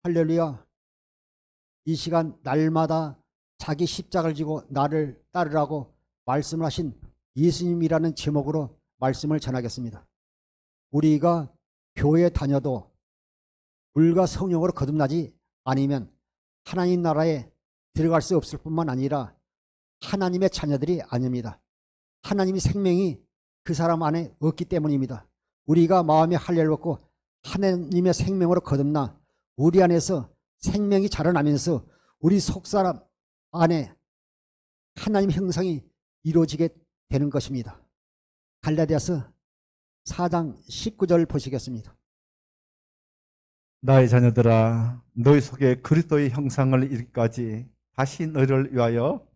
할렐루야. 이 시간 날마다 자기 십자가를 지고 나를 따르라고 말씀을 하신 예수님이라는 제목으로 말씀을 전하겠습니다. 우리가 교회 다녀도 물과 성령으로 거듭나지 아니면 하나님 나라에 들어갈 수 없을 뿐만 아니라 하나님의 자녀들이 아닙니다. 하나님의 생명이 그 사람 안에 없기 때문입니다. 우리가 마음에 할례를 얻고 하나님의 생명으로 거듭나 우리 안에서 생명이 자라나면서 우리 속사람 안에 하나님의 형상이 이루어지게 되는 것입니다. 갈라디아서 4장 19절 보시겠습니다. 나의 자녀들아, 너희 속에 그리스도의 형상을 이루기까지 다시 너희를 위하여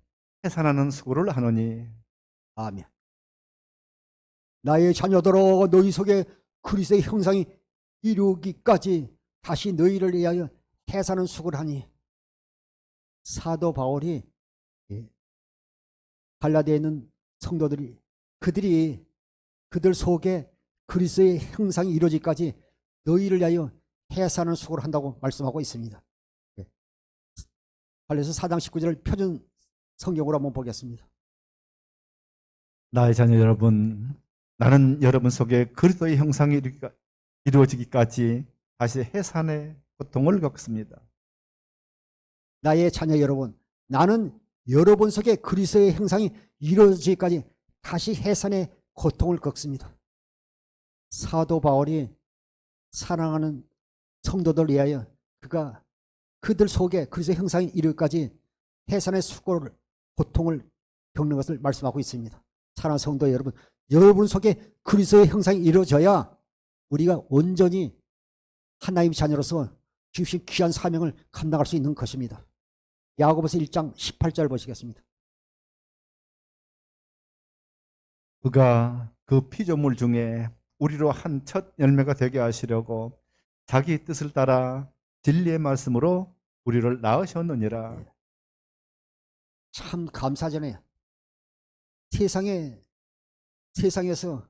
해산하는 수고를 하노니. 아멘. 나의 자녀들아, 너희 속에 그리스도의 형상이 이루기까지 다시 너희를 위하여 해산하는 수고를 하니. 사도 바울이 갈라디아에 있는 성도들이 그들 속에 그리스도의 형상이 이루어지기까지 너희를 위하여 해산하는 수고를 한다고 말씀하고 있습니다. 갈라디아서 4장 19절을 표준 성경으로 한번 보겠습니다. 나의 자녀 여러분, 나는 여러분 속에 그리스도의 형상이 이루어지기까지 다시 해산의 고통을 겪습니다. 나의 자녀 여러분, 나는 여러분 속에 그리스도의 형상이 이루어지기까지 다시 해산의 고통을 겪습니다. 사도 바울이 사랑하는 성도들 위하여 그들 속에 그리스도의 형상이 이루기까지 해산의 수고를 고통을 겪는 것을 말씀하고 있습니다. 사랑하는 성도 여러분, 여러분 속에 그리스도의 형상이 이루어져야 우리가 온전히 하나님의 자녀로서 주신 귀한 사명을 감당할 수 있는 것입니다. 야고보서 1장 18절 보시겠습니다. 그가 그 피조물 중에 우리로 한 첫 열매가 되게 하시려고 자기 뜻을 따라 진리의 말씀으로 우리를 낳으셨느니라. 참 감사전에 세상에서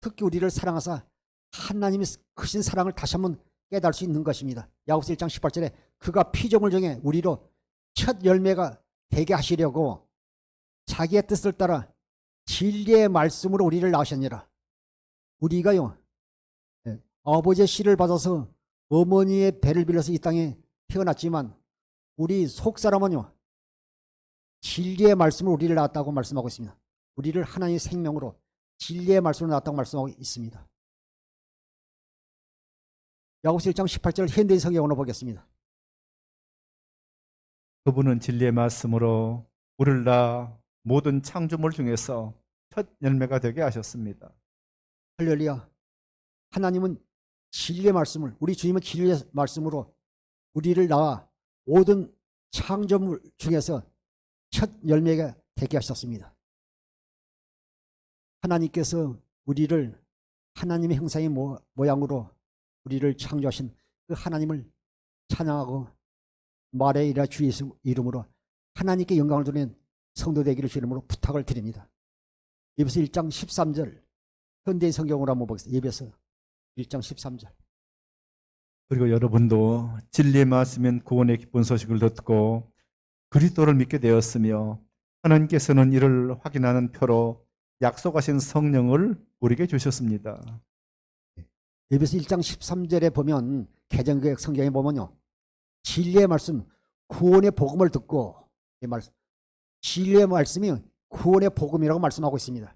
특히 우리를 사랑하사 하나님의 크신 사랑을 다시 한번 깨달을 수 있는 것입니다. 야고보서 1장 18절에 그가 피조물 중에 우리로 첫 열매가 되게 하시려고 자기의 뜻을 따라 진리의 말씀으로 우리를 낳으셨느니라. 우리가요, 아버지의 씨를 받아서 어머니의 배를 빌려서 이 땅에 태어났지만 우리 속사람은요, 진리의 말씀으로 우리를 낳았다고 말씀하고 있습니다. 우리를 하나님의 생명으로 진리의 말씀으로 낳았다고 말씀하고 있습니다. 야고보서 1장 18절 현대인 성경으로 보겠습니다. 그분은 진리의 말씀으로 우리를 낳아 모든 창조물 중에서 첫 열매가 되게 하셨습니다. 할렐루야. 하나님은 진리의 말씀을, 우리 주님은 진리의 말씀으로 우리를 낳아 모든 창조물 중에서 첫 열매가 되게 하셨습니다. 하나님께서 우리를 하나님의 형상의 모양으로 우리를 창조하신 그 하나님을 찬양하고 말에 이라 주 예수 이름으로 하나님께 영광을 드리는 성도 되기를 주 이름으로 부탁을 드립니다. 예배서 1장 13절 현대의 성경으로 한번 보겠습니다. 예배서 1장 13절. 그리고 여러분도 진리의 말씀인 구원의 기쁜 소식을 듣고 그리스도를 믿게 되었으며 하나님께서는 이를 확인하는 표로 약속하신 성령을 우리에게 주셨습니다. 예배서 1장 13절에 보면 개정구약 성경에 보면요, 진리의 말씀 구원의 복음을 듣고, 진리의 말씀이 구원의 복음이라고 말씀하고 있습니다.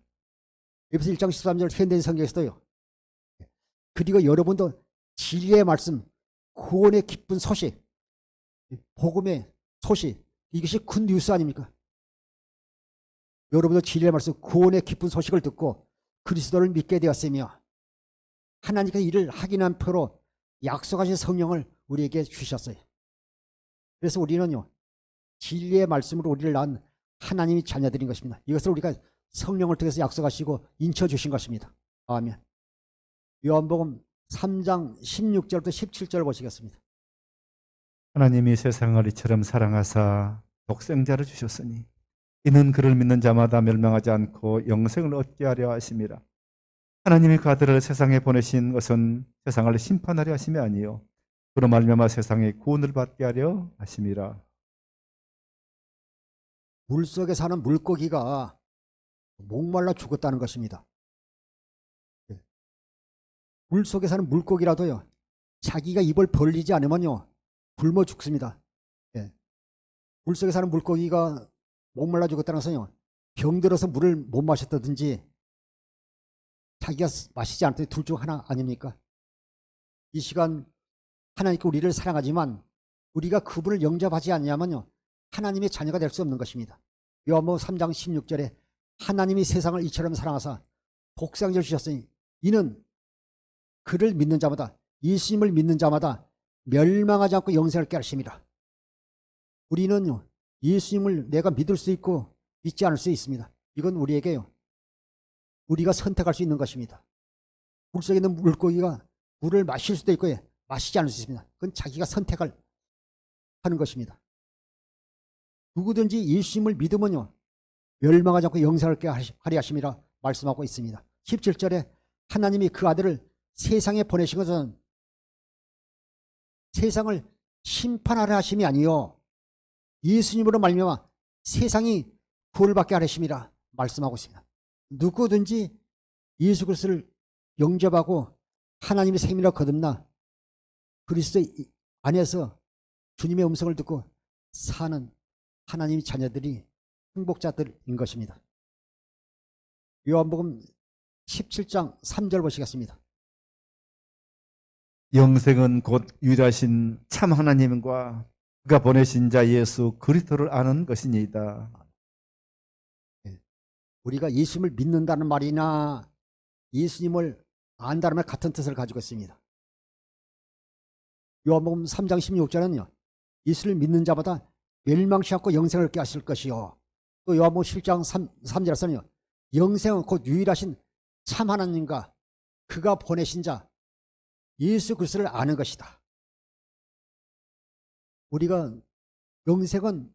예배서 1장 13절 현대인 성경에서도요, 그리고 여러분도 진리의 말씀 구원의 기쁜 소식, 복음의 소식, 이것이 굿 뉴스 아닙니까? 여러분도 진리의 말씀 구원의 기쁜 소식을 듣고 그리스도를 믿게 되었으며 하나님께서 이를 확인한 표로 약속하신 성령을 우리에게 주셨어요. 그래서 우리는요, 진리의 말씀으로 우리를 낳은 하나님의 자녀들인 것입니다. 이것을 우리가 성령을 통해서 약속하시고 인쳐주신 것입니다. 아멘. 요한복음 3장 16절부터 17절 보시겠습니다. 하나님이 세상을 이처럼 사랑하사 독생자를 주셨으니 이는 그를 믿는 자마다 멸망하지 않고 영생을 얻게 하려 하심이라. 하나님이 그 아들을 세상에 보내신 것은 세상을 심판하려 하심이 아니요 그로 말미암아 세상에 구원을 받게 하려 하심이라. 물속에 사는 물고기가 목말라 죽었다는 것입니다. 예. 물속에 사는 물고기라도요, 자기가 입을 벌리지 않으면요, 굶어 죽습니다. 예. 물속에 사는 물고기가 목말라 죽었다는 것은요, 병들어서 물을 못 마셨다든지 자기가 마시지 않았더니 둘 중 하나 아닙니까? 이 시간 하나님께 우리를 사랑하지만 우리가 그분을 영접하지 않냐면요, 하나님의 자녀가 될 수 없는 것입니다. 요한복음 3장 16절에 하나님이 세상을 이처럼 사랑하사 독생자를 주셨으니 이는 그를 믿는 자마다, 예수님을 믿는 자마다 멸망하지 않고 영생을 얻게 하심이라. 우리는요, 예수님을 내가 믿을 수 있고 믿지 않을 수 있습니다. 이건 우리에게요, 우리가 선택할 수 있는 것입니다. 물속에 있는 물고기가 물을 마실 수도 있고 마시지 않을 수 있습니다. 그건 자기가 선택을 하는 것입니다. 누구든지 예수님을 믿으면요, 멸망하지 않고 영생을 얻게 하려 하심이라 말씀하고 있습니다. 17절에 하나님이 그 아들을 세상에 보내신 것은 세상을 심판하려 하심이 아니요 예수님으로 말미암아 세상이 구원을 받게 하려 하심이라 말씀하고 있습니다. 누구든지 예수 그리스도를 영접하고 하나님의 생명을 거듭나 그리스도 안에서 주님의 음성을 듣고 사는 하나님의 자녀들이 행복자들인 것입니다. 요한복음 17장 3절 보시겠습니다. 영생은 곧 유일하신 참 하나님과 그가 보내신 자 예수 그리스도를 아는 것이니이다. 우리가 예수님을 믿는다는 말이나 예수님을 안다는 말 같은 뜻을 가지고 있습니다. 요한복음 3장 16절은요, 예수를 믿는 자마다 멸망치 않고 영생을 얻게 하실 것이요. 또 요한복음 7장 3절에서는요, 영생은 곧 유일하신 참 하나님과 그가 보내신 자 예수 그리스도를 아는 것이다. 우리가 영생은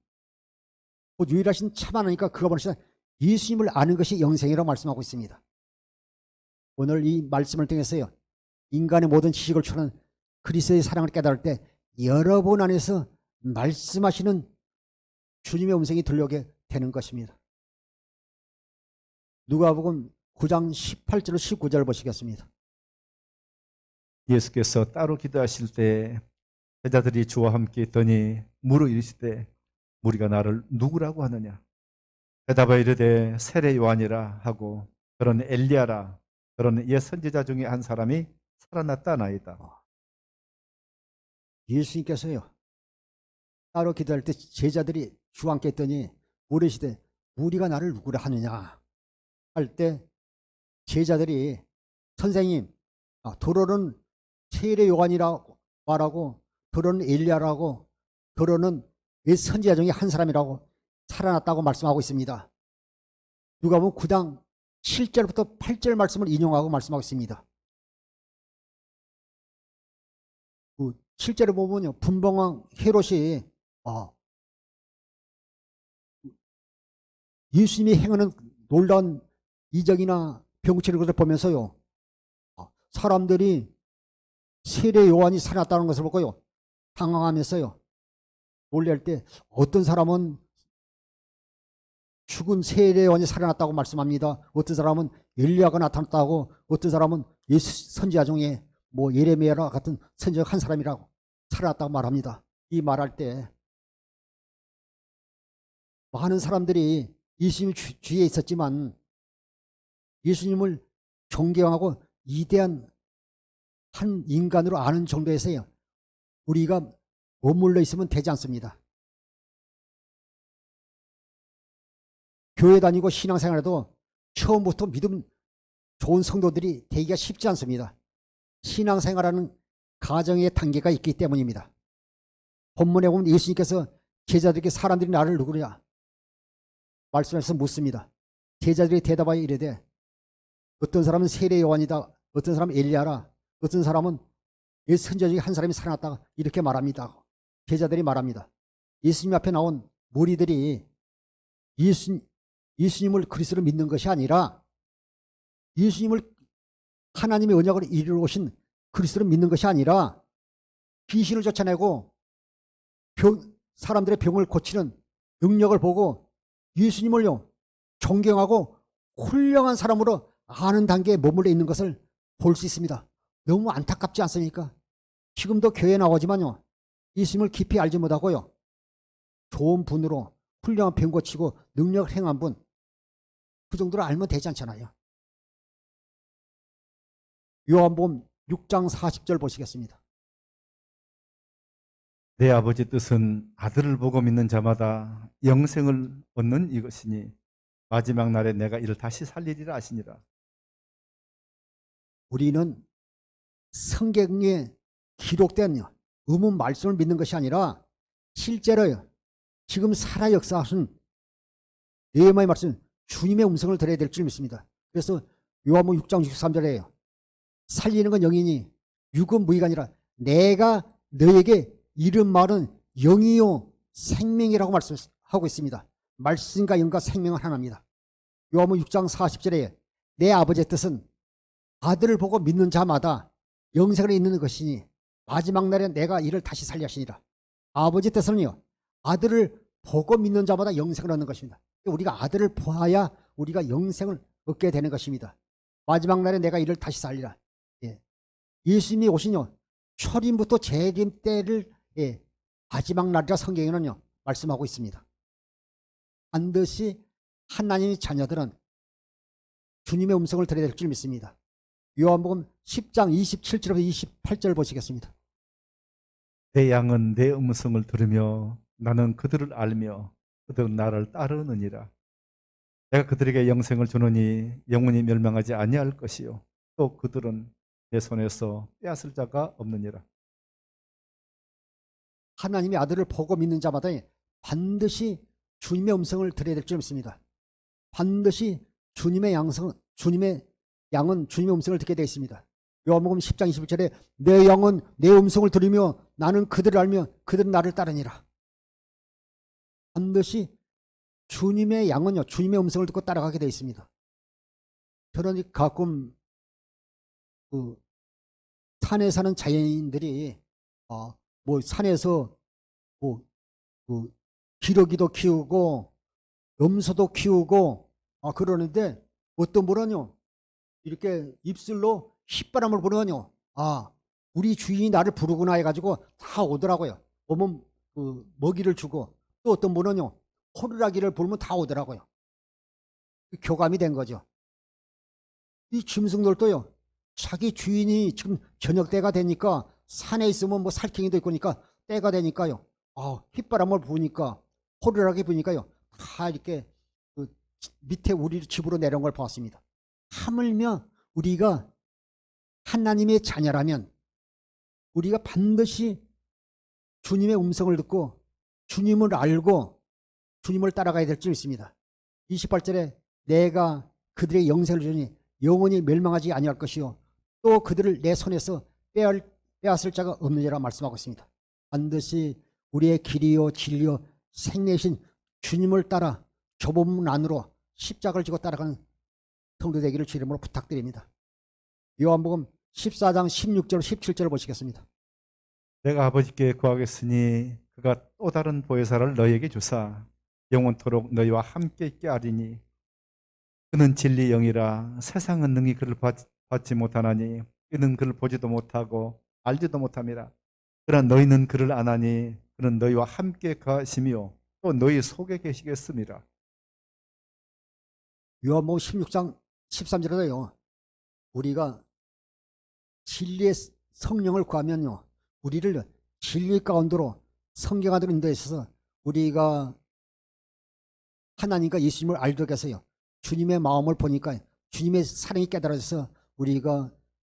곧 유일하신 참 하나님과 그가 보내신 자 예수님을 아는 것이 영생이라고 말씀하고 있습니다. 오늘 이 말씀을 통해서요, 인간의 모든 지식을 초월한 그리스도의 사랑을 깨달을 때 여러분 안에서 말씀하시는 주님의 음성이 들려오게 되는 것입니다. 누가복음 9장 18절 19절 보시겠습니다. 예수께서 따로 기도하실 때 제자들이 주와 함께 있더니 물어 이르시되 무리가 나를 누구라고 하느냐? 대답하여 이르되 세례 요한이라 하고 그런 엘리야라, 그런 옛 선지자 중에 한 사람이 살아났다 나이다. 예수님께서요, 따로 기도할 때 제자들이 주와 함께 있더니 물으시되 무리가 나를 누구라 하느냐 할 때 제자들이 선생님, 도로는 세례 요한이라고 말하고 도로는 엘리야라고 도로는 옛 선지자 중에 한 사람이라고 살아났다고 말씀하고 있습니다. 누가복음 9장 7절부터 8절 말씀을 인용하고 말씀하고 있습니다. 7절에 보면요, 분봉왕 헤롯이 예수님이 행하는 놀라운 이적이나 병치는 것을 보면서요, 사람들이 세례 요한이 살아났다는 것을 보고요, 당황하면서요, 놀랄 때 어떤 사람은 죽은 세례 요한이 살아났다고 말씀합니다. 어떤 사람은 엘리야가 나타났다고, 어떤 사람은 예수 선지자 중에 뭐 예레미야라 같은 선지자 한 사람이라고 살아났다고 말합니다. 이 말할 때 많은 사람들이 예수님 주위에 있었지만 예수님을 존경하고 위대한 한 인간으로 아는 정도에서요, 우리가 머물러 있으면 되지 않습니다. 교회 다니고 신앙생활에도 처음부터 믿음 좋은 성도들이 되기가 쉽지 않습니다. 신앙생활하는 가정의 단계가 있기 때문입니다. 본문에 보면 예수님께서 제자들에게 사람들이 나를 누구냐 말씀해서 묻습니다. 제자들이 대답하여 이르되 어떤 사람은 세례 요한이다, 어떤 사람은 엘리야라, 어떤 사람은 옛 선지자 중에 한 사람이 살아났다, 이렇게 말합니다. 제자들이 말합니다. 예수님 앞에 나온 무리들이 예수님을 그리스도로 믿는 것이 아니라 예수님을 하나님의 언약으로 이루어 오신 그리스도를 믿는 것이 아니라 귀신을 쫓아내고 사람들의 병을 고치는 능력을 보고 예수님을요 존경하고 훌륭한 사람으로 아는 단계에 머물러 있는 것을 볼 수 있습니다. 너무 안타깝지 않습니까? 지금도 교회에 나오지만요 예수님을 깊이 알지 못하고요 좋은 분으로 훌륭한 병 고치고 능력을 행한 분, 그 정도로 알면 되지 않잖아요. 요한복음 6장 40절 보시겠습니다. 내 아버지 뜻은 아들을 보고 믿는 자마다 영생을 얻는 이것이니 마지막 날에 내가 이를 다시 살리리라 하시니라. 우리는 성경에 기록된 의문 말씀을 믿는 것이 아니라 실제로 지금 살아 역사하신 예수님의 말씀, 주님의 음성을 들어야 될 줄 믿습니다. 그래서 요한복음 6장 63절에요. 살리는 건 영이니 육은 무의가 아니라 내가 너에게 이른 말은 영이요 생명이라고 말씀하고 있습니다. 말씀과 영과 생명은 하나입니다. 요한복음 6장 40절에 내 아버지의 뜻은 아들을 보고 믿는 자마다 영생을 있는 것이니 마지막 날에 내가 이를 다시 살려 하시니라. 아버지 뜻은요 아들을 보고 믿는 자마다 영생을 얻는 것입니다. 우리가 아들을 보아야 우리가 영생을 얻게 되는 것입니다. 마지막 날에 내가 이를 다시 살리라. 예. 예수님이 오신요 초림부터 재림 때를 마지막 날이라 성경에는요 말씀하고 있습니다. 반드시 하나님의 자녀들은 주님의 음성을 들어야 될 줄 믿습니다. 요한복음 10장 27절부터 28절 보시겠습니다. 내 양은 내 음성을 들으며 나는 그들을 알며 그들은 나를 따르느니라. 내가 그들에게 영생을 주노니 영원히 멸망하지 아니할 것이요 또 그들은 내 손에서 빼앗을 자가 없느니라. 하나님의 아들을 보고 믿는 자마다 반드시 주님의 음성을 들어야 될 줄 믿습니다. 반드시 주님의 양은 주님의 음성을 듣게 되어 있습니다. 요한복음 10장 21절에 내 영은 내 음성을 들으며 나는 그들을 알며 그들은 나를 따르니라. 반드시 주님의 양은요 주님의 음성을 듣고 따라가게 되어 있습니다. 저는 가끔 그 산에 사는 자연인들이 뭐 산에서 그 기러기도 키우고 염소도 키우고 그러는데 어떤 분은요 이렇게 입술로 휘바람을 불어요. 우리 주인이 나를 부르구나 해가지고 다 오더라고요. 오면 그 먹이를 주고 또 어떤 분은요 호루라기를 불면 다 오더라고요. 교감이 된 거죠. 이 짐승들도요 자기 주인이 지금 저녁 때가 되니까 산에 있으면 뭐 살쾡이도 있고 니까 때가 되니까요 휘바람을 부니까 호루라기 부니까요 다 이렇게 그 밑에 우리 집으로 내려온 걸 보았습니다. 하물며 우리가 하나님의 자녀라면 우리가 반드시 주님의 음성을 듣고 주님을 알고 주님을 따라가야 될 줄 있습니다. 28절에 내가 그들의 영생을 주니 영원히 멸망하지 아니할 것이요 또 그들을 내 손에서 빼앗을 자가 없느니라 말씀하고 있습니다. 반드시 우리의 길이요 진리요 생내신 주님을 따라 좁은 안으로 십자가를 지고 따라가는 성도 되기를 주 이름으로 부탁드립니다. 요한복음 14장 16절 17절을 보시겠습니다. 내가 아버지께 구하겠으니 그가 또 다른 보혜사를 너희에게 주사 영원토록 너희와 함께 있게 하리니 그는 진리 영이라 세상은 능히 그를 받지 못하나니 그는 그를 보지도 못하고 알지도 못함이라. 그러나 너희는 그를 아나니 그는 너희와 함께 가시며 또 너희 속에 계시겠음이라. 요한복음 16장 13절에도요 우리가 진리의 성령을 구하면요 우리를 진리 가운데로 성경 안으로 인도해서 우리가 하나님과 예수님을 알게 해서요 주님의 마음을 보니까 주님의 사랑이 깨달아져서 우리가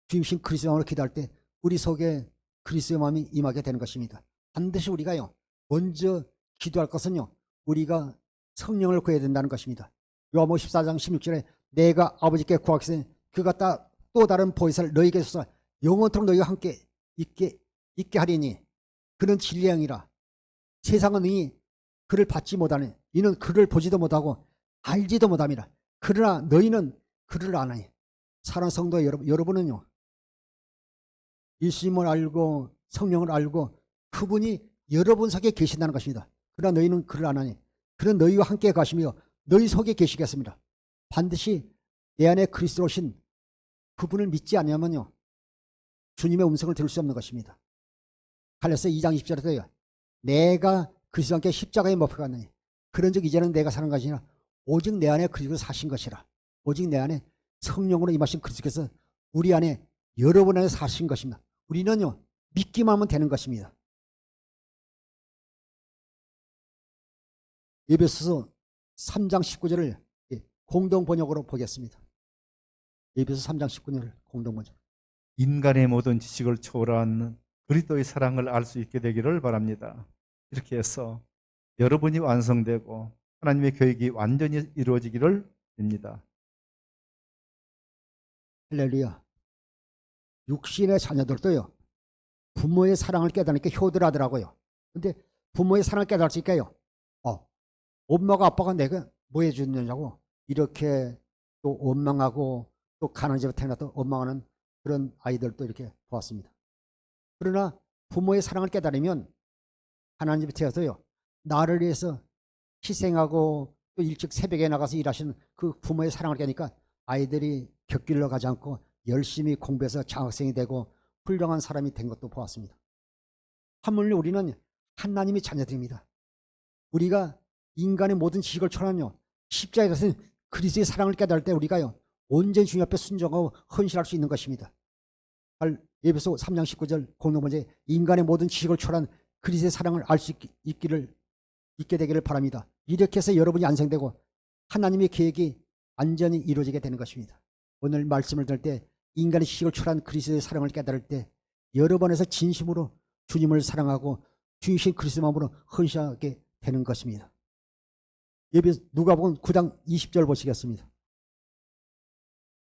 주님신 그리스도의 마음으로 기도할 때 우리 속에 그리스도의 마음이 임하게 되는 것입니다. 반드시 우리가요 먼저 기도할 것은요 우리가 성령을 구해야 된다는 것입니다. 요한복음 14장 16절에 내가 아버지께 구하겠으니 그가 또 다른 보혜사를 너희에게 주사 영원토록 너희와 함께 있게 하리니 그는 진리 영이라 세상은 이 그를 받지 못하니 이는 그를 보지도 못하고 알지도 못함이라. 그러나 너희는 그를 아나니. 사랑하는 성도 여러분은요 예수님을 알고 성령을 알고 그분이 여러분 속에 계신다는 것입니다. 그러나 너희는 그를 안 하니 그는 너희와 함께 가시며 너희 속에 계시겠습니다. 반드시 내 안에 그리스도 오신 그분을 믿지 않으면요 주님의 음성을 들을 수 없는 것입니다. 갈라디아서 2장 20절에도요. 내가 그리스도와 함께 십자가에 못 박았느니 그런즉 이제는 내가 사는 것이 아니라 오직 내 안에 그리스도 사신 것이라. 오직 내 안에 성령으로 임하신 그리스도께서 우리 안에 여러분 안에 사신 것입니다. 우리는요 믿기만 하면 되는 것입니다. 에베소서 3장 19절을 공동 번역으로 보겠습니다. 에베소 3장 19절을 공동 번역. 인간의 모든 지식을 초월한 그리스도의 사랑을 알 수 있게 되기를 바랍니다. 이렇게 해서 여러분이 완성되고 하나님의 계획이 완전히 이루어지기를 빕니다. 할렐루야. 육신의 자녀들도요 부모의 사랑을 깨달으니까 효도하더라고요. 근데 부모의 사랑을 깨달으니까요 엄마가 아빠가 내가 뭐 해주느냐고 이렇게 또 원망하고 또 가난한 집에 태어나도 원망하는 그런 아이들도 이렇게 보았습니다. 그러나 부모의 사랑을 깨달으면 하나님 집에 태어서요 나를 위해서 희생하고 또 일찍 새벽에 나가서 일하시는 그 부모의 사랑을 깨니까 아이들이 곁길로 가지 않고 열심히 공부해서 장학생이 되고 훌륭한 사람이 된 것도 보았습니다. 하물며 우리는 하나님의 자녀들입니다. 우리가 인간의 모든 지식을 초월하며 십자가에 가서 그리스도의 사랑을 깨달을 때 우리가요 온전히 주님 앞에 순종하고 헌신할 수 있는 것입니다. 에베소 3장 19절 공동번제 인간의 모든 지식을 초월한 그리스도의 사랑을 알 수 있게 되기를 바랍니다. 이렇게 해서 여러분이 완성되고 하나님의 계획이 완전히 이루어지게 되는 것입니다. 오늘 말씀을 들을 때 인간의 지식을 초월한 그리스도의 사랑을 깨달을 때 여러분에서 진심으로 주님을 사랑하고 주이신 그리스도 마음으로 헌신하게 되는 것입니다. 누가복음 9장 20절 보시겠습니다.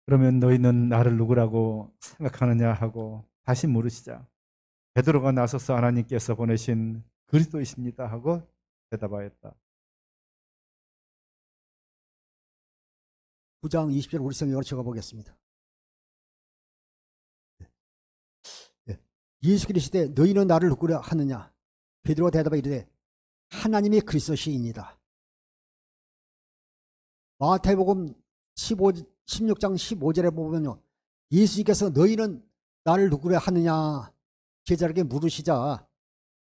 그러면 너희는 나를 누구라고 생각하느냐 하고 다시 물으시자 베드로가 나서서 하나님께서 보내신 그리스도이십니다 하고 대답하였다. 9장 20절 우리 성경으로 적어보겠습니다. 예수 그리스도에 너희는 나를 누구라 하느냐 베드로가 대답하여 이르되 하나님의 그리스도시이니라. 마태복음 16장 15절에 보면요 예수님께서 너희는 나를 누구라 하느냐 제자에게 물으시자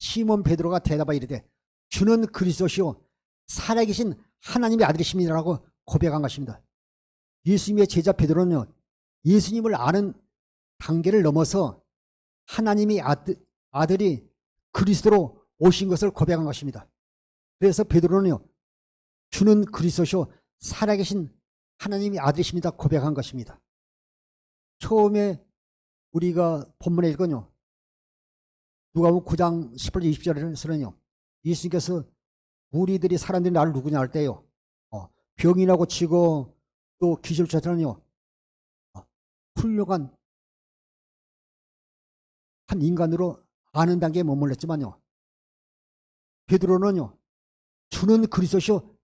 시몬 베드로가 대답하여 이르되 주는 그리스도시요 살아계신 하나님의 아들이십니다라고 고백한 것입니다. 예수님의 제자 베드로는요 예수님을 아는 단계를 넘어서 하나님의 아들이 그리스도로 오신 것을 고백한 것입니다. 그래서 베드로는요 주는 그리스도시요 살아계신 하나님의 아들이십니다 고백한 것입니다. 처음에 우리가 본문에 읽은요 누가복음 9장 18절 20절에서는요 예수님께서 우리들이 사람들이 나를 누구냐 할 때요 병이나 고치고 또 기술자들은요 훌륭한 한 인간으로 아는 단계에 머물렀지만요 베드로는요 주는 그리스도시요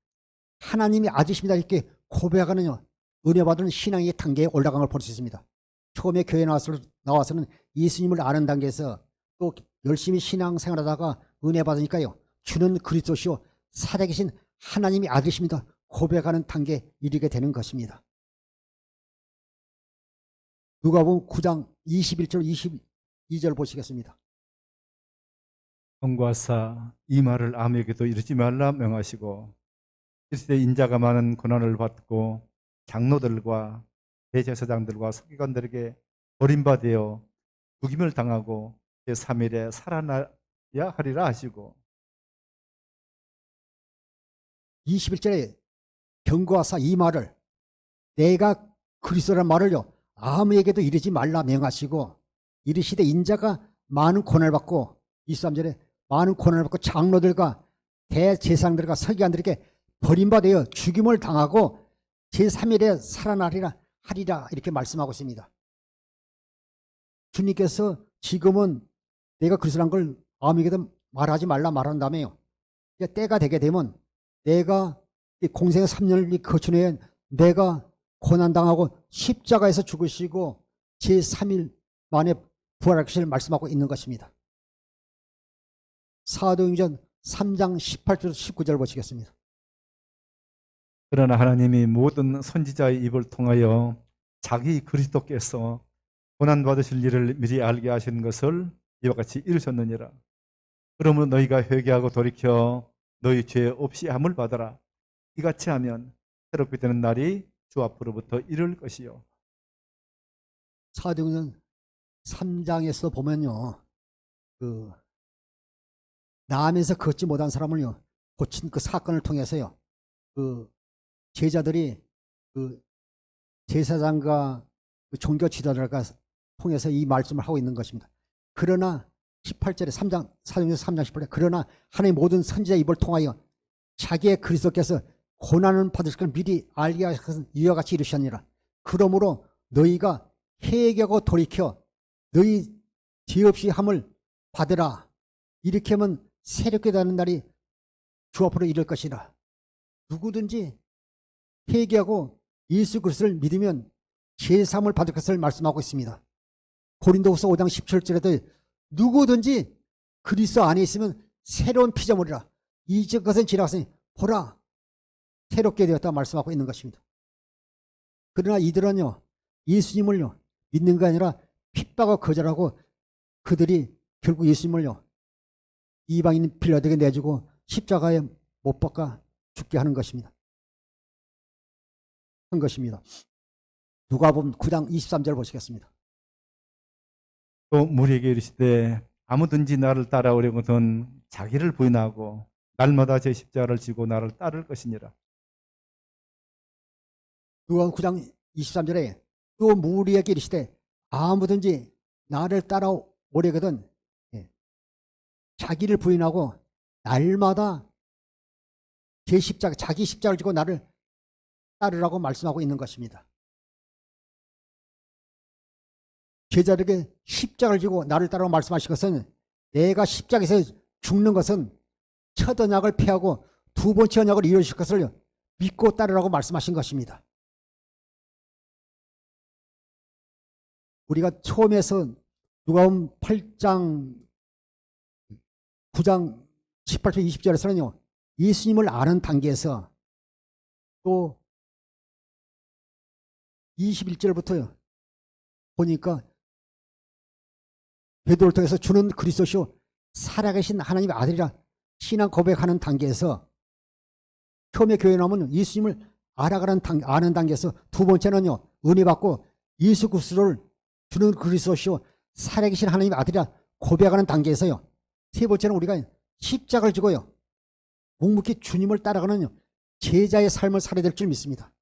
하나님의 아들이십니다 이렇게 고백하는요 은혜 받은 신앙의 단계에 올라간 걸 볼 수 있습니다. 처음에 교회에 나와서는 예수님을 아는 단계에서 또 열심히 신앙생활하다가 은혜 받으니까요 주는 그리스도시요 살아계신 하나님의 아들이십니다 고백하는 단계에 이르게 되는 것입니다. 누가복음 9장 21절 22절 보시겠습니다. 성과사 이 말을 아무에게도 이르지 말라 명하시고 그리스도의 인자가 많은 고난을 받고 장로들과 대제사장들과 서기관들에게 버림받아 죽임을 당하고 제3일에 살아나야 하리라 하시고 21절에 경고하사 이 말을 내가 그리스도란 말을요 아무에게도 이르지 말라 명하시고 이르시되 인자가 많은 고난을 받고 23절에 많은 고난을 받고 장로들과 대제사장들과 서기관들에게 버림받아 죽임을 당하고 제3일에 살아나리라 하리라 이렇게 말씀하고 있습니다. 주님께서 지금은 내가 그리스도란 걸 아무에게도 말하지 말라 말한다며요. 때가 되게 되면 내가 공생의 3년을 거친 후에 내가 고난당하고 십자가에서 죽으시고 제3일 만에 부활할 것을 말씀하고 있는 것입니다. 사도행전 3장 18절 19절 보시겠습니다. 그러나 하나님이 모든 선지자의 입을 통하여 자기 그리스도께서 고난받으실 일을 미리 알게 하신 것을 이와 같이 이루셨느니라. 그러므로 너희가 회개하고 돌이켜 너희 죄 없이 함을 받아라. 이같이 하면 새롭게 되는 날이 주 앞으로부터 이를 것이요. 사도행전 3장에서 보면요, 그 나면서 걷지 못한 사람을요 고친 그 사건을 통해서요, 그 제자들이 그 제사장과 그 종교 지도자가 통해서 이 말씀을 하고 있는 것입니다. 그러나 18절에 3장 사도행전 3장 18절에 그러나 하나님 모든 선지자 입을 통하여 자기의 그리스도께서 고난을 받으실 걸 미리 알게 하신 것은 이와 같이 이루셨느니라. 그러므로 너희가 회개하고 돌이켜 너희 죄 없이 함을 받으라. 이렇게 하면 새롭게 되는 날이 주 앞으로 이를 것이라. 누구든지 회개하고 예수 그리스도를 믿으면 죄 사함을 받을 것을 말씀하고 있습니다. 고린도후서 5장 17절에도 누구든지 그리스도 안에 있으면 새로운 피조물이라. 이전 것은 지나갔으니 보라 새롭게 되었다 말씀하고 있는 것입니다. 그러나 이들은요 예수님을요 믿는 게 아니라 핍박하고 거절하고 그들이 결국 예수님을요 이방인 빌라도에게 내주고 십자가에 못 박아 죽게 하는 것입니다. 누가복음 9장 23절 보시겠습니다. 또 무리에게 이르시되 아무든지 나를 따라오려거든 자기를 부인하고 날마다 제 십자가를 지고 나를 따를 것이니라. 누가복음 9장 23절에 또 무리에게 이르시되 아무든지 나를 따라오려거든 자기를 부인하고 날마다 제 십자가 자기 십자가를 지고 나를 따르라고 말씀하고 있는 것입니다. 제자들에게 십자가를 지고 나를 따르라고 말씀하신 것은 내가 십자가에서 죽는 것은 첫 언약을 폐하고 두 번째 언약을 이루실 것을 믿고 따르라고 말씀하신 것입니다. 우리가 처음에서 누가복음 8장 9장 18절 20절에서는요 예수님을 아는 단계에서 또 21절부터요 보니까 베드로를 통해서 주는 그리스도시요 살아계신 하나님의 아들이라 신앙 고백하는 단계에서 처음에 교회 나오면 예수님을 알아가는 아는 단계에서 두 번째는요 은혜 받고 예수 그리스도를 주는 그리스도시요 살아계신 하나님의 아들이라 고백하는 단계에서요 세 번째는 우리가 십자가를 지고요 묵묵히 주님을 따라가는 제자의 삶을 살아야 될 줄 믿습니다.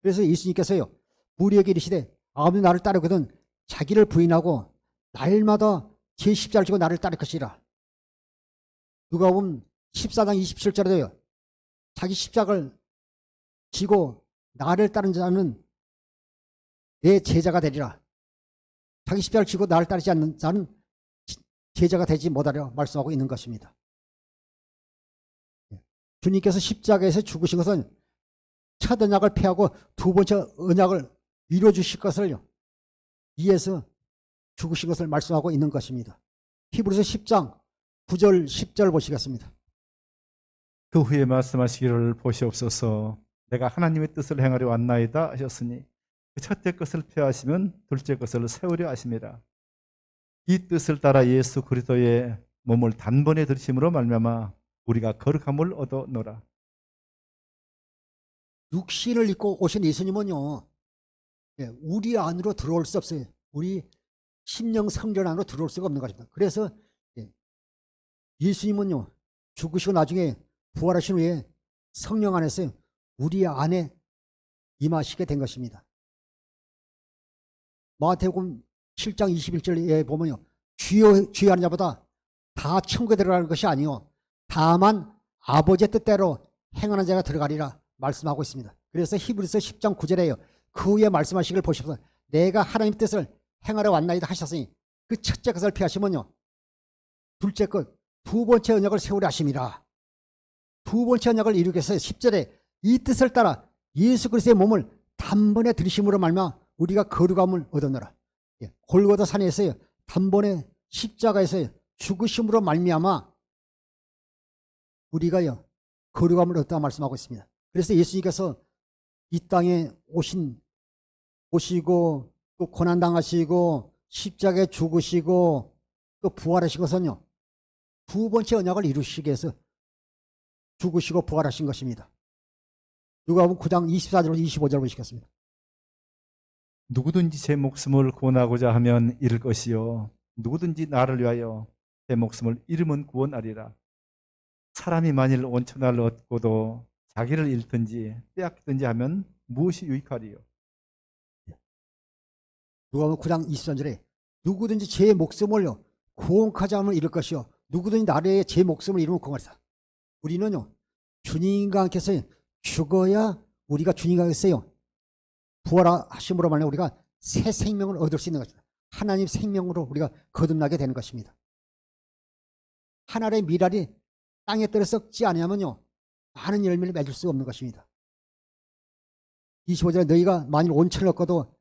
그래서 예수님께서요 무리에게 이르시되 아무도 나를 따르거든 자기를 부인하고 날마다 제 십자가를 지고 나를 따를 것이라. 누가복음 14장 27절에도요 자기 십자가를 지고 나를 따른 자는 내 제자가 되리라. 자기 십자가를 지고 나를 따르지 않는 자는 제자가 되지 못하리라 말씀하고 있는 것입니다. 주님께서 십자가에서 죽으신 것은 첫 언약을 폐하고 두 번째 언약을 이루어 주실 것을 위해서 죽으신 것을 말씀하고 있는 것입니다. 히브리서 10장 9절 10절 보시겠습니다. 그 후에 말씀하시기를 보시옵소서 내가 하나님의 뜻을 행하려 왔나이다 하셨으니 그 첫째 것을 폐하시면 둘째 것을 세우려 하심이라. 이 뜻을 따라 예수 그리스도의 몸을 단번에 들이심으로 말미암아 우리가 거룩함을 얻어노라. 육신을 입고 오신 예수님은요 우리 안으로 들어올 수 없어요. 우리 심령 성전 안으로 들어올 수가 없는 것입니다. 그래서 예수님은요 죽으시고 나중에 부활하신 후에 성령 안에서 우리 안에 임하시게 된 것입니다. 마태복음 7장 21절에 보면요 주여 주여 하는 자보다 다 천국에 들어가는 것이 아니요 다만 아버지의 뜻대로 행하는 자가 들어가리라 말씀하고 있습니다. 그래서 히브리서 10장 9절에요 그 후에 말씀하시길 보십시오. 내가 하나님의 뜻을 행하러 왔나이다 하셨으니 그 첫째 것을 피하시면요 둘째 것 두 번째 언약을 세우려 하심이라. 두 번째 언약을 이루기 위해서 10절에 이 뜻을 따라 예수 그리스도의 몸을 단번에 들이심으로 말미암아 우리가 거룩함을 얻었노라. 골고다 산에서요 단번에 십자가에서 죽으심으로 말미암아 우리가요 거룩함을 얻다 말씀하고 있습니다. 그래서 예수님께서 이 땅에 오시고 또 고난 당하시고 십자가에 죽으시고 또 부활하신 것은요 두 번째 언약을 이루시기 위해서 죽으시고 부활하신 것입니다. 누가복음 9장 24절부터 25절 보시겠습니다. 누구든지 제 목숨을 구원하고자 하면 잃을 것이요 누구든지 나를 위하여 제 목숨을 잃으면 구원하리라. 사람이 만일 온 천하를 얻고도 자기를 잃든지 빼앗기든지 하면 무엇이 유익하리요? 누가복음 9장 23절에 누구든지 제 목숨을요 구원하자 하면 잃을 것이요 누구든지 나를 위해 제 목숨을 잃으면 구원하리라. 우리는요 주님과 함께서 죽어야 우리가 주님과 함께서요 부활하심으로 말하면 우리가 새 생명을 얻을 수 있는 것입니다. 하나님 생명으로 우리가 거듭나게 되는 것입니다. 하나님의 미랄이 땅에 떨어 썩지 않으면요 많은 열매를 맺을 수 없는 것입니다. 25절에 너희가 만일 온천을 얻고도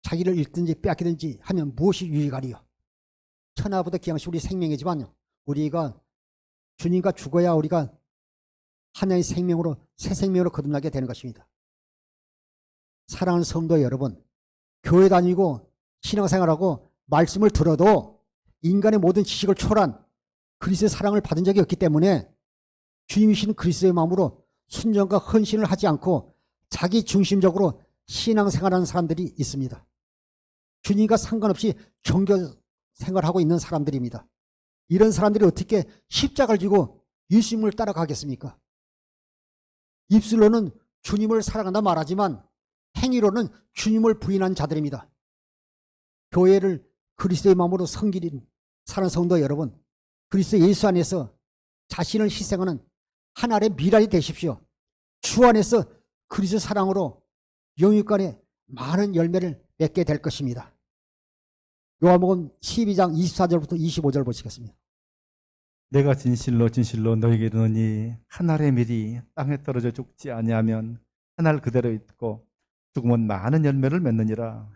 자기를 잃든지 빼앗기든지 하면 무엇이 유익하리요? 천하보다 귀한 것이 우리 생명이지만요 우리가 주님과 죽어야 우리가 하나의 생명으로 새 생명으로 거듭나게 되는 것입니다. 사랑하는 성도 여러분, 교회 다니고 신앙생활하고 말씀을 들어도 인간의 모든 지식을 초월한 그리스도의 사랑을 받은 적이 없기 때문에 주님이신 그리스도의 마음으로 순종과 헌신을 하지 않고 자기 중심적으로 신앙생활하는 사람들이 있습니다. 주님과 상관없이 종교 생활하고 있는 사람들입니다. 이런 사람들이 어떻게 십자가를 지고 예수님을 따라가겠습니까? 입술로는 주님을 사랑한다 말하지만 행위로는 주님을 부인한 자들입니다. 교회를 그리스도의 마음으로 섬기는 사랑하는 성도 여러분, 그리스도 예수 안에서 자신을 희생하는 하나님의 미랄이 되십시오. 주 안에서 그리스도 사랑으로 영육간에 많은 열매를 맺게 될 것입니다. 요한복음 12장 24절부터 25절 보시겠습니다. 내가 진실로 진실로 너에게 이르노니 한 알의 밀이 땅에 떨어져 죽지 아니하면 한 알 그대로 있고 죽으면 많은 열매를 맺느니라.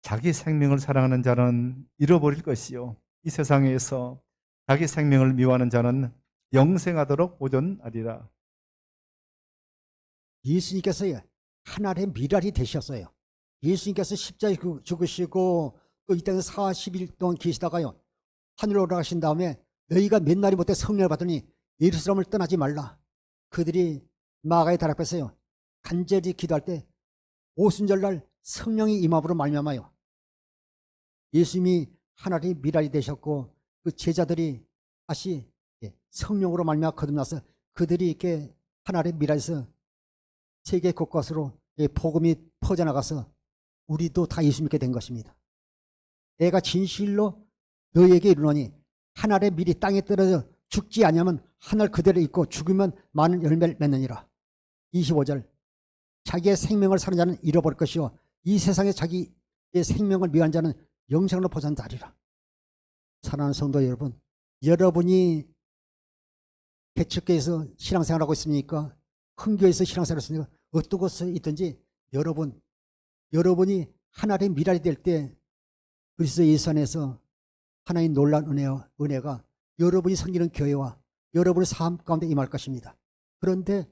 자기 생명을 사랑하는 자는 잃어버릴 것이요 이 세상에서 자기 생명을 미워하는 자는 영생하도록 보존하리라. 예수님께서 하나님의 미랄이 되셨어요. 예수님께서 십자가에 죽으시고 또 이 땅에서 40일 동안 계시다가요 하늘로 올라가신 다음에 너희가 몇 날이 못해 성령을 받으니 예루살렘을 떠나지 말라. 그들이 마가의 달 앞에서요 간절히 기도할 때 오순절날 성령이 임함으로 말미암아요 예수님이 하나님의 미랄이 되셨고 그 제자들이 다시 성령으로 말미암아 거듭나서 그들이 이렇게 하나님의 미랄에서 세계 곳곳으로 복음이 퍼져나가서 우리도 다 예수 믿게 된 것입니다. 내가 진실로 너희에게 이르노니 한 알의 밀이 땅에 떨어져 죽지 아니하면 한 알 그대로 있고 죽으면 많은 열매를 맺느니라. 25절 자기의 생명을 사는 자는 잃어버릴 것이요 이 세상에 자기의 생명을 미워한 자는 영생으로 보존하리라. 사랑하는 성도 여러분, 여러분이 개척교회에서 신앙생활하고 있습니까? 큰 교회에서 신앙생활하고 있습니까? 어떤 곳에 있든지 여러분이 하나님의 미랄이 될 때 그리스도 예수 안에서 하나님 놀라운 은혜가 여러분이 섬기는 교회와 여러분의 삶 가운데 임할 것입니다. 그런데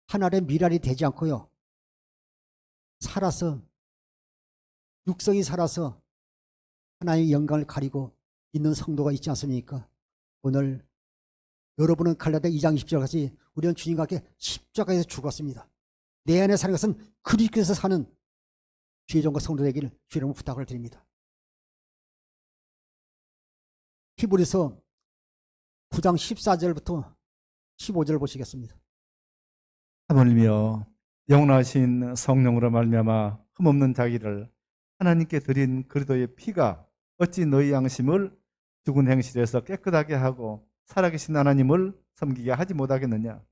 하나님의 미랄이 되지 않고요 살아서 육성이 살아서 하나님의 영광을 가리고 있는 성도가 있지 않습니까? 오늘 여러분은 갈라디아 2장 20절 같이 우리는 주님과 함께 십자가에서 죽었습니다. 내 안에 사는 것은 그리스도에서 사는 주의 종과 성도 되기를 주의 이름으로 부탁을 드립니다. 히브리서 9장 14절부터 15절 보시겠습니다. 하물며 영원하신 성령으로 말미암아 흠없는 자기를 하나님께 드린 그리스도의 피가 어찌 너희 양심을 죽은 행실에서 깨끗하게 하고 살아계신 하나님을 섬기게 하지 못하겠느냐.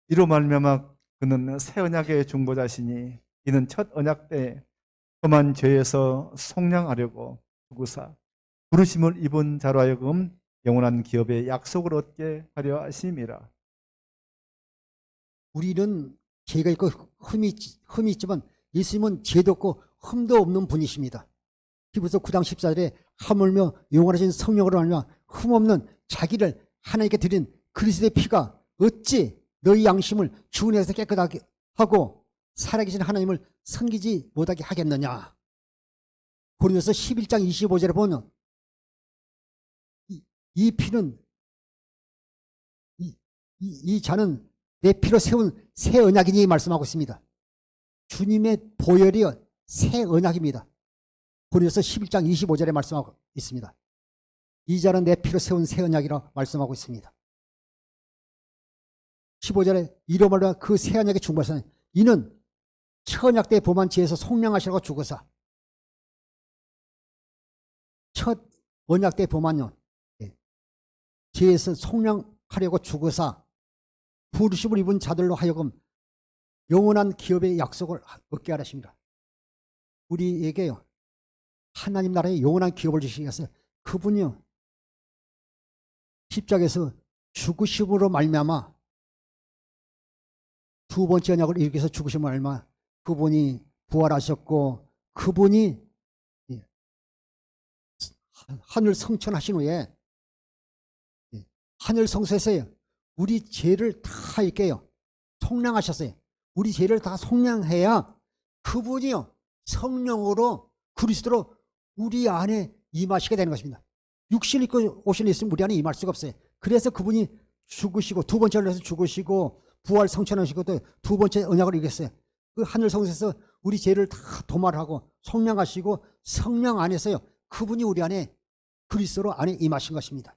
이로 말미암아 그는 새 언약의 중보자시니 이는 첫 언약 때 험한 죄에서 속량하려고 죽으사 부르심을 입은 자로 하여금 영원한 기업의 약속을 얻게 하려 하심이라. 우리는 죄가 있고 흠이 있지만 예수님은 죄도 없고 흠도 없는 분이십니다. 히브리서 9장 14절에 하물며 영원하신 성령으로 말미암아 흠없는 자기를 하나님께 드린 그리스도의 피가 어찌 너희 양심을 주은에서 깨끗하게 하고 살아계신 하나님을 섬기지 못하게 하겠느냐. 고린도서 11장 25절에 보면 이 피는 이 잔은 내 피로 세운 새 언약이니 말씀하고 있습니다. 주님의 보혈이 새 언약입니다. 고린도서 11장 25절에 말씀하고 있습니다. 이 잔은 내 피로 세운 새 언약이라 말씀하고 있습니다. 15절에 이로 말하여 그 새 언약의 중보사는 이는 처언약 때 범한 죄에서 속량하시라고 죽으사. 첫 언약 때 범한 죄에서 속량하려고 죽으사 부르심을 입은 자들로 하여금 영원한 기업의 약속을 얻게 하십니다. 우리에게요, 하나님 나라의 영원한 기업을 주시기 위해서 그분이요, 십자가에서 죽으심으로 말미암아 두 번째 언약을 이루기 위해서 죽으심으로 말미암아 그분이 부활하셨고 그분이 하늘 성천하신 후에 하늘 성소에서요 우리 죄를 다 이렇게요 속량하셨어요. 우리 죄를 다 속량해야 그분이요 성령으로 그리스도로 우리 안에 임하시게 되는 것입니다. 육신 입고 오신 있으면 우리 안에 임할 수가 없어요. 그래서 그분이 죽으시고 두 번째 언약에서 죽으시고 부활 성천하시고 또 두 번째 언약을 이루겠어요. 그 하늘 성소에서 우리 죄를 다 도말하고 속량하시고 성령 안에서요 그분이 우리 안에 그리스도로 안에 임하신 것입니다.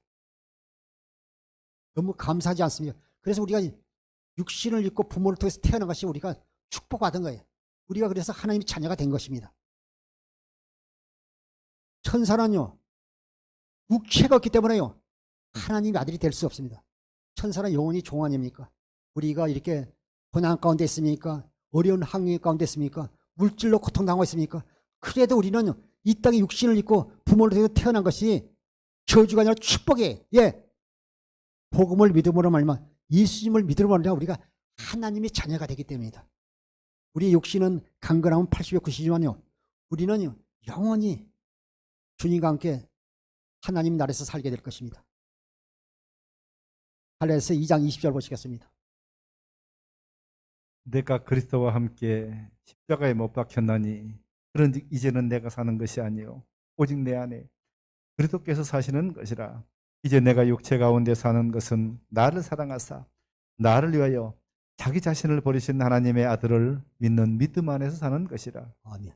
너무 감사하지 않습니까? 그래서 우리가 육신을 입고 부모를 통해서 태어난 것이 우리가 축복받은 거예요. 우리가 그래서 하나님의 자녀가 된 것입니다. 천사는요 육체가 없기 때문에요 하나님의 아들이 될 수 없습니다. 천사는 영원히 종 아닙니까? 우리가 이렇게 고난 가운데 있습니까? 어려운 항해 가운데 있습니까? 물질로 고통당하고 있습니까? 그래도 우리는 이 땅에 육신을 입고 부모를 통해서 태어난 것이 저주가 아니라 축복이에요. 예. 복음을 믿음으로 말미암아 예수님을 믿음으로 말미암아 우리가 하나님의 자녀가 되기 때문이다. 우리 육신은 강건하면 80여 90이지만요 우리는 영원히 주님과 함께 하나님 나라에서 살게 될 것입니다. 갈라디아서 2장 20절 보시겠습니다. 내가 그리스도와 함께 십자가에 못 박혔나니 그런즉 이제는 내가 사는 것이 아니요 오직 내 안에 그리스도께서 사시는 것이라. 이제 내가 육체 가운데 사는 것은 나를 사랑하사 나를 위하여 자기 자신을 버리신 하나님의 아들을 믿는 믿음 안에서 사는 것이라. 아멘.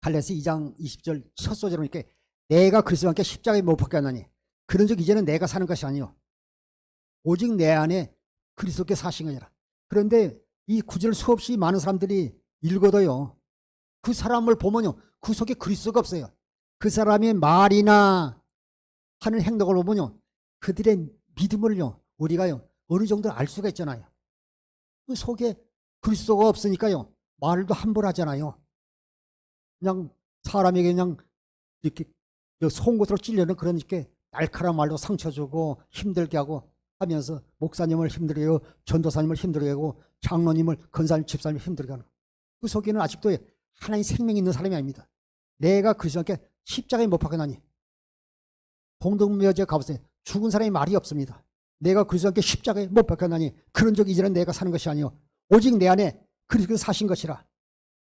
갈라디아서 2장 20절 첫 소절로 이렇게 내가 그리스도와 함께 십자가에 못 박혔나니 그런즉 이제는 내가 사는 것이 아니요 오직 내 안에 그리스도께 사신 거니라. 그런데 이 구절을 수없이 많은 사람들이 읽어도요 그 사람을 보면요 그 속에 그리스도가 없어요. 그 사람의 말이나 하는 행동을 보면요 그들의 믿음을요 우리가요 어느 정도 알 수가 있잖아요. 그 속에 그리스도가 없으니까요 말도 함부로 하잖아요. 그냥 사람에게 그냥 이렇게 송곳으로 찔려는 그런 이렇게 날카로운 말로 상처 주고 힘들게 하고 하면서 목사님을 힘들게 하고 전도사님을 힘들게 하고 장로님을 권사님 집사님을 힘들게 하는 그 속에는 아직도 하나님 생명이 있는 사람이 아닙니다. 내가 그리스도께 십자가에 못 박혀나니 공동묘지에 가보세요. 죽은 사람이 말이 없습니다. 내가 그리스도께 십자가에 못 박혀나니 그런즉 이제는 내가 사는 것이 아니요 오직 내 안에 그리스도께서 사신 것이라.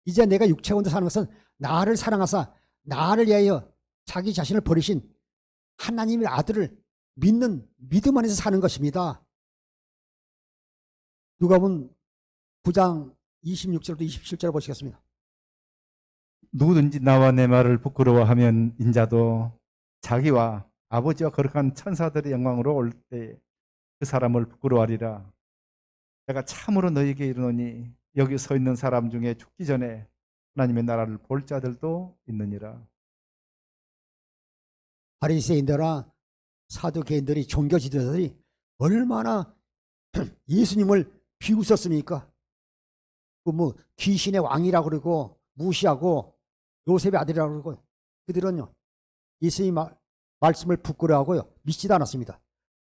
이제 내가 육체 가운데 사는 것은 나를 사랑하사 나를 위하여 자기 자신을 버리신 하나님의 아들을 믿는 믿음 안에서 사는 것입니다. 누가복음 9장 26절부터 27절 보시겠습니다. 누구든지 나와 내 말을 부끄러워하면 인자도 자기와 아버지와 거룩한 천사들의 영광으로 올 때 그 사람을 부끄러워하리라. 내가 참으로 너희에게 이르노니 여기 서 있는 사람 중에 죽기 전에 하나님의 나라를 볼 자들도 있느니라. 바리새인들아 사두개인들이 종교 지도자들이 얼마나 예수님을 비웃었습니까? 그 뭐 귀신의 왕이라고 그러고 무시하고 요셉의 아들이라고 그러고 그들은요 예수님 말씀을 부끄러워하고요 믿지도 않았습니다.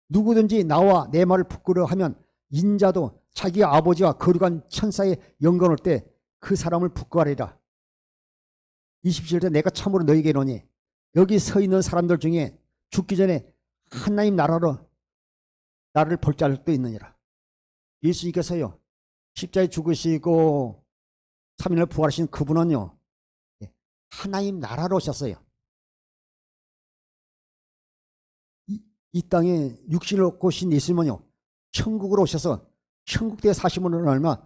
누구든지 나와 내 말을 부끄러워하면 인자도 자기 아버지와 거룩한 천사의 영광 올 때 그 사람을 부끄러워하리라. 27절 내가 참으로 너희에게 이르노니 여기 서 있는 사람들 중에 죽기 전에 하나님 나라로 나를 볼 자도 있느니라. 예수님께서요 십자가에 죽으시고 3일을 부활하신 그분은요 하나님 나라로 오셨어요. 이 땅에 육신을 얻고 오신 예수님은요 천국으로 오셔서 천국대에 사시면 얼마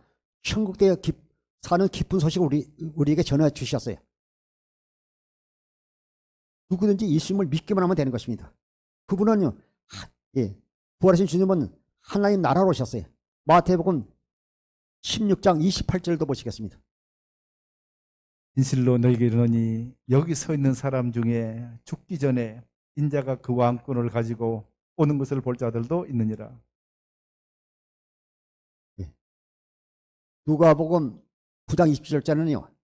천국대에 사는 기쁜 소식을 우리에게 전해 주셨어요. 누구든지 예수님을 믿기만 하면 되는 것입니다. 그분은요 부활하신 주님은 하나님 나라로 오셨어요. 마태복음 16장 28절도 보시겠습니다. 진실로 너희에게 이르노니 여기 서 있는 사람 중에 죽기 전에 인자가 그 왕권을 가지고 오는 것을 볼 자들도 있느니라. 누가복음 9장 27절자는요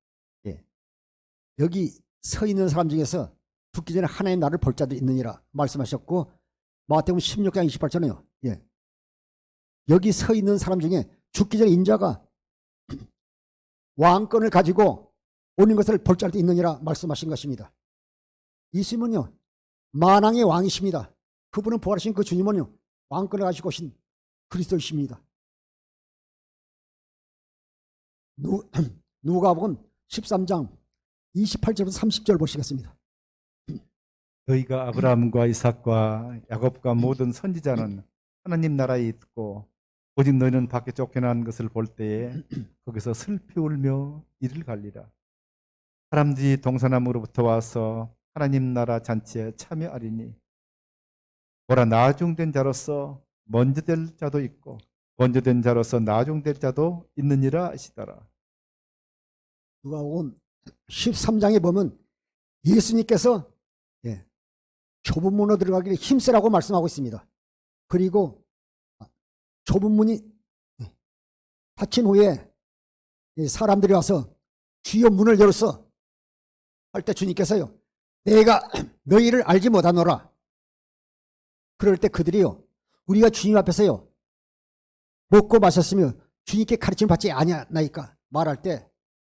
여기 서 있는 사람 중에서 죽기 전에 하나님 나라를 볼 자들이 있느니라 말씀하셨고, 마태복음 16장 28절은요 여기 서 있는 사람 중에 죽기 전에 인자가 왕권을 가지고 오는 것을 볼 자도 있느니라 말씀하신 것입니다. 예수님은요 만왕의 왕이십니다. 그분은 부활하신 그 주님은요 왕권을 가지고 오신 그리스도이십니다. 누가복음 13장 28절부터 30절 보시겠습니다. 너희가 아브라함과 이삭과 야곱과 모든 선지자는 하나님 나라에 있고 오직 너희는 밖에 쫓겨난 것을 볼 때에 거기서 슬피 울며 이를 갈리라. 사람들이 동서남으로부터 와서 하나님 나라 잔치에 참여하리니 보라, 나중된 자로서 먼저 될 자도 있고 먼저 된 자로서 나중될 자도 있느니라 하시더라. 누가복음 13장에 보면 예수님께서 좁은 문으로 들어가기를 힘쓰라고 말씀하고 있습니다. 그리고 좁은 문이 닫힌 후에 사람들이 와서 주여 문을 열었어 할 때 주님께서요 내가 너희를 알지 못하노라. 그럴 때 그들이요 우리가 주님 앞에서요 먹고 마셨으며 주님께 가르침 받지 아니하나이까 말할 때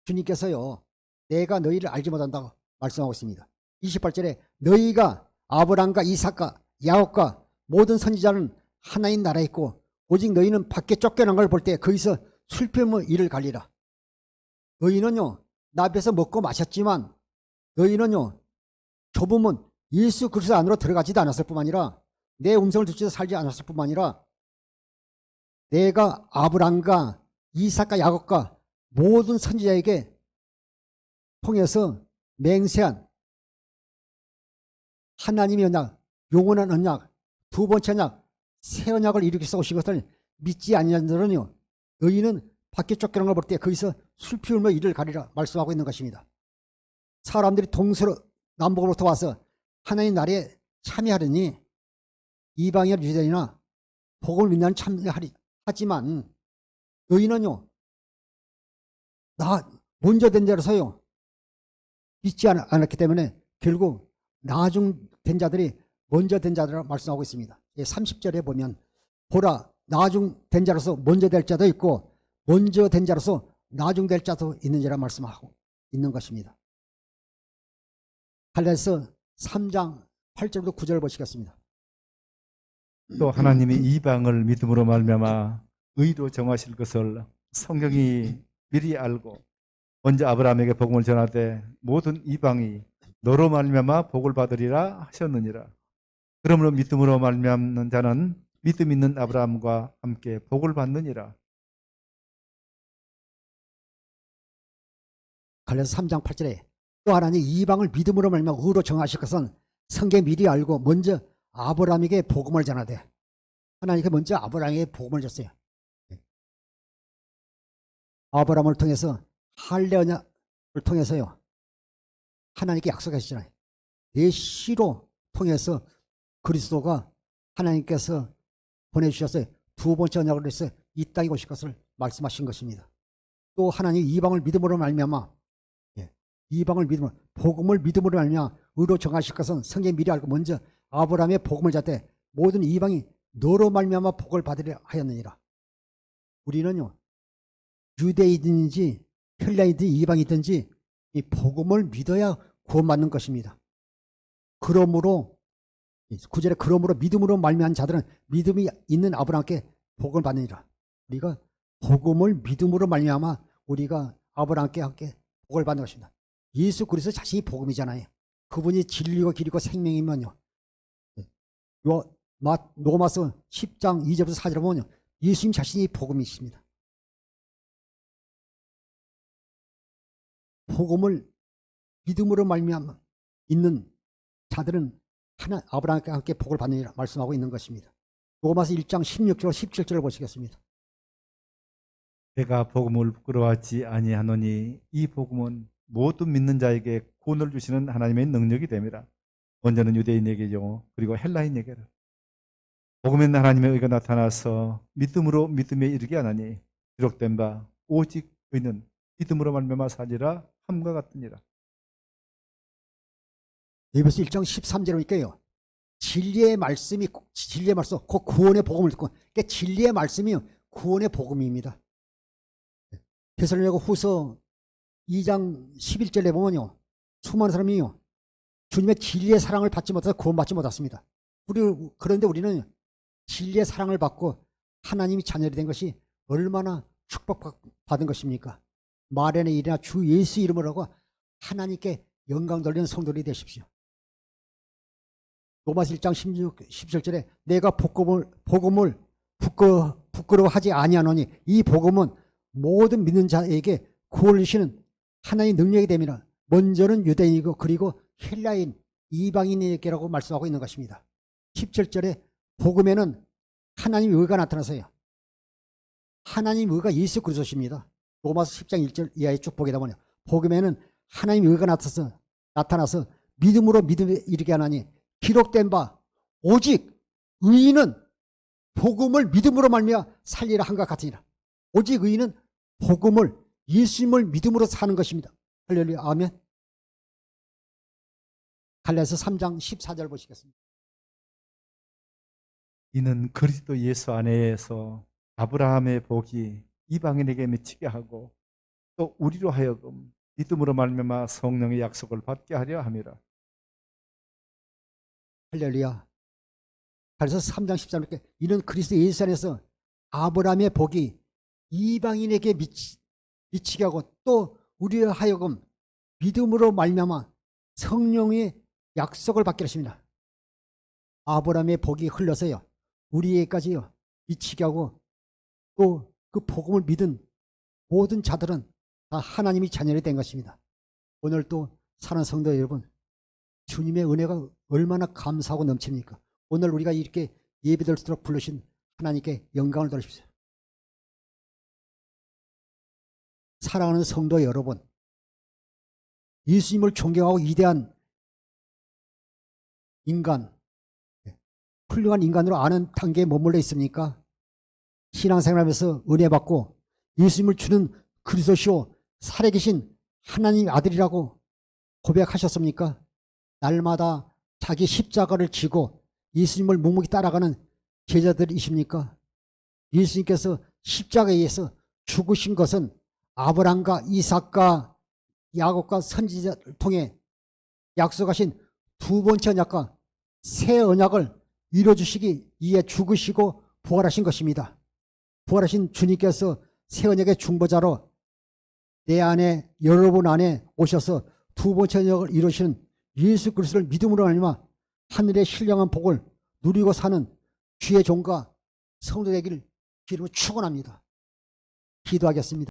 주님께서요 내가 너희를 알지 못한다고 말씀하고 있습니다. 28절에 너희가 아브라함과 이삭과 야곱과 모든 선지자는 하나님 나라에 있고 오직 너희는 밖에 쫓겨난 걸 볼 때 거기서 슬픔의 이를 갈리라. 너희는요 나 앞에서 먹고 마셨지만 너희는요 좁은 문 예수 그리스도 안으로 들어가지도 않았을 뿐만 아니라 내 음성을 듣지도 살지 않았을 뿐만 아니라 내가 아브라함과 이삭과 야곱과 모든 선지자에게 통해서 맹세한 하나님의 언약, 영원한 언약, 두 번째 언약, 새 언약을 일으켜서 오신 것을 믿지 아니하는 자들은요 너희는 밖에 쫓겨난 걸 볼 때 거기서 슬피 울며 이를 가리라 말씀하고 있는 것입니다. 사람들이 동서로 남북으로부터 와서 하나님 나라에 참여하려니 이방이나 유대인이나 복음을 믿는 참여하리 하지만 너희는요 나 먼저 된 자로서요 믿지 않았기 때문에 결국 나중된 자들이 먼저 된 자들이라고 말씀하고 있습니다. 30절에 보면 보라, 나중된 자로서 먼저 될 자도 있고 먼저 된 자로서 나중될 자도 있는지라 말씀하고 있는 것입니다. 갈라디아서 3장 8절부터 9절 보시겠습니다. 또 하나님이 이방을 믿음으로 말미암아 의로 정하실 것을 성경이 미리 알고 먼저 아브라함에게 복음을 전하되 모든 이방이 너로 말미암아 복을 받으리라 하셨느니라. 그러므로 믿음으로 말미암는 자는 믿음 있는 아브라함과 함께 복을 받느니라. 갈라디아서 3장 8절에 또 하나님 이방을 믿음으로 말미암아 의로 정하실 것은 성경 미리 알고 먼저 아브라함에게 복음을 전하되 하나님께 먼저 아브라함에게 복음을 줬어요. 아브라함을 통해서 할례 언약을 통해서요 하나님께 약속하시잖아요. 내 씨로 통해서 그리스도가 하나님께서 보내주셨어요. 두 번째 언약을 해서 이 땅에 오실 것을 말씀하신 것입니다. 또 하나님 이방을 믿음으로 말미암아 이방을 믿음으로 복음을 믿음으로 말미암아 의로 정하실 것은 성경 미리 알고 먼저 아브라함의 복음을 잣되 모든 이방이 너로 말미암아 복을 받으려 하였느니라. 우리는요 유대인이든지 헬라인이든 이방이든지 이 복음을 믿어야 구원받는 것입니다. 그러므로 9절에 그러므로 믿음으로 말미암은 자들은 믿음이 있는 아브라함께 복을 받느니라. 우리가 복음을 믿음으로 말미암아 우리가 아브라함께 함께 복을 받는 것입니다. 예수 그리스도 자신이 복음이잖아요. 그분이 진리고 길이고 생명이면요. 로마서 10장 2절부터 4절에 보면요. 예수님 자신이 복음이십니다. 복음을 믿음으로 말미암아 있는 자들은 아브라함과 함께 복을 받느니라 말씀하고 있는 것입니다. 로마서 1장 16절 17절을 보시겠습니다. 내가 복음을 부끄러워하지 아니하노니 이 복음은 모든 믿는 자에게 구원을 주시는 하나님의 능력이 됨이라. 먼저는 유대인에게요 그리고 헬라인에게를. 복음엔 하나님의 의가 나타나서 믿음으로 믿음에 이르게 하나니 기록된 바 오직 의는 믿음으로 말미암아 살리라 함과 같으니라. 에베소 1장 13절에 보니까요. 진리의 말씀, 곧 구원의 복음을 듣고, 그러니까 진리의 말씀이 구원의 복음입니다. 데살로니가 후서 2장 11절에 보면요. 수많은 사람이요. 주님의 진리의 사랑을 받지 못해서 구원받지 못했습니다. 그런데 우리는 진리의 사랑을 받고 하나님이 자녀이 된 것이 얼마나 축복받은 것입니까? 말에는 일이나 주 예수 이름으로 하고 하나님께 영광 돌리는 성도들이 되십시오. 로마서 1장 17절에 내가 복음을 부끄러워하지 아니하노니 이 복음은 모든 믿는 자에게 구원을 주시는 하나님의 능력이 됨이라. 먼저는 유대인이고 그리고 헬라인 이방인에게라고 말씀하고 있는 것입니다. 17절에 복음에는 하나님의 의가 나타나서요. 하나님의 의가 예수 그리스도십니다. 로마서 10장 1절 이하에 쭉 보게 되면 복음에는 하나님의 의가 나타나서 믿음으로 믿음에 이르게 하나니 기록된 바 오직 의인은 복음을 믿음으로 말미암아 살리라 한것 같으니라. 오직 의인은 복음을 예수님을 믿음으로 사는 것입니다. 할렐루야 아멘. 갈라디아서 3장 14절 보시겠습니다. 이는 그리스도 예수 안에서 아브라함의 복이 이방인에게 미치게 하고 또 우리로 하여금 믿음으로 말미암아 성령의 약속을 받게 하려 함이라. 할렐루야. 그래서 3장 13절에 이는 그리스도 예수 안에서 아브라함의 복이 이방인에게 미치게 하고 또 우리로 하여금 믿음으로 말미암아 성령의 약속을 받게 하십니다. 아브라함의 복이 흘러서요 우리에게까지요 미치게 하고 또 그 복음을 믿은 모든 자들은 다 하나님이 자녀이 된 것입니다. 오늘 또 사는 성도 여러분, 주님의 은혜가 얼마나 감사하고 넘칩니까? 오늘 우리가 이렇게 예배드리도록 부르신 하나님께 영광을 돌리십시오. 사랑하는 성도 여러분, 예수님을 존경하고 위대한 인간, 훌륭한 인간으로 아는 단계에 머물러 있습니까? 신앙생활하면서 은혜 받고 예수님을 주는 그리스도시요 살아계신 하나님의 아들이라고 고백하셨습니까? 날마다 자기 십자가를 지고 예수님을 묵묵히 따라가는 제자들이십니까? 예수님께서 십자가에 의해서 죽으신 것은 아브라함과 이삭과 야곱과 선지자를 통해 약속하신 두 번째 언약과 새 언약을 이루어주시기 위해 죽으시고 부활하신 것입니다. 부활하신 주님께서 새 언약의 중보자로 내 안에 여러분 안에 오셔서 두 번째 언약을 이루시는 예수 그리스도를 믿음으로 말미암아 하늘의 신령한 복을 누리고 사는 주의 종과 성도 되기를 기도로 축원합니다. 기도하겠습니다.